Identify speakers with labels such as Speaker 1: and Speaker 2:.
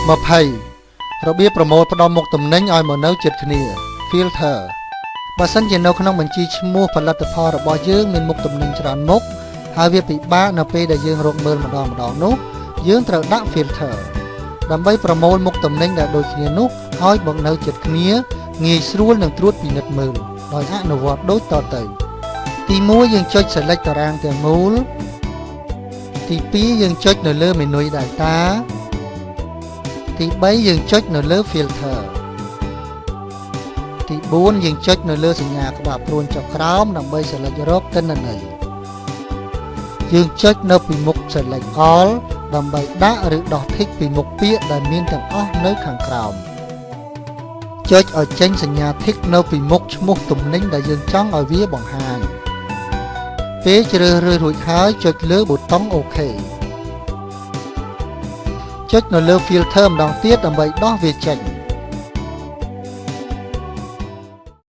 Speaker 1: 20របៀបប្រមូលផ្ដុំមុខទំនិញឲ្យមកនៅជិតគ្នា filter បើសិនជានៅក្នុងបញ្ជីឈ្មោះផលិតផលរបស់យើងមានមុខទំនិញច្រើនមុខហើយវាពិបាកនៅពេលដែលយើងរកមើលម្ដងនោះយើងត្រូវដាក់ filter ដើម្បីប្រមូលមុខទំនិញដែលដូចគ្នានោះឲ្យមកនៅជិតគ្នាងាយស្រួលនឹងត្រួតពិនិត្យមើលដោយអនុវត្តដូចតទៅទី1យើងចុច select តារាងទាំងមូលទី2យើងចុចនៅលើមេនុយ data ទី3យើងចុចនៅលើ filter ទី4យើងចុចនៅលើសញ្ញាក្បាលព្រួញចុះក្រោមដើម្បី select រកទិន្នន័យយើងចុចនៅពីមុខ select all ដើម្បីដាក់ឬដោះ tick ពីមុខពាក្យដែលមានទាំងអស់នៅខាងក្រោមចុចឲ្យចេញសញ្ញា tick នៅពីមុខឈ្មោះទំនិញដែលយើងចង់ឲ្យវាបង្ហាញពេលជ្រើសរើសរួចហើយចុចលើប៊ូតុង OK ចុចនៅលើ filter ម្ដងទៀតដើម្បីដោះវាចេញ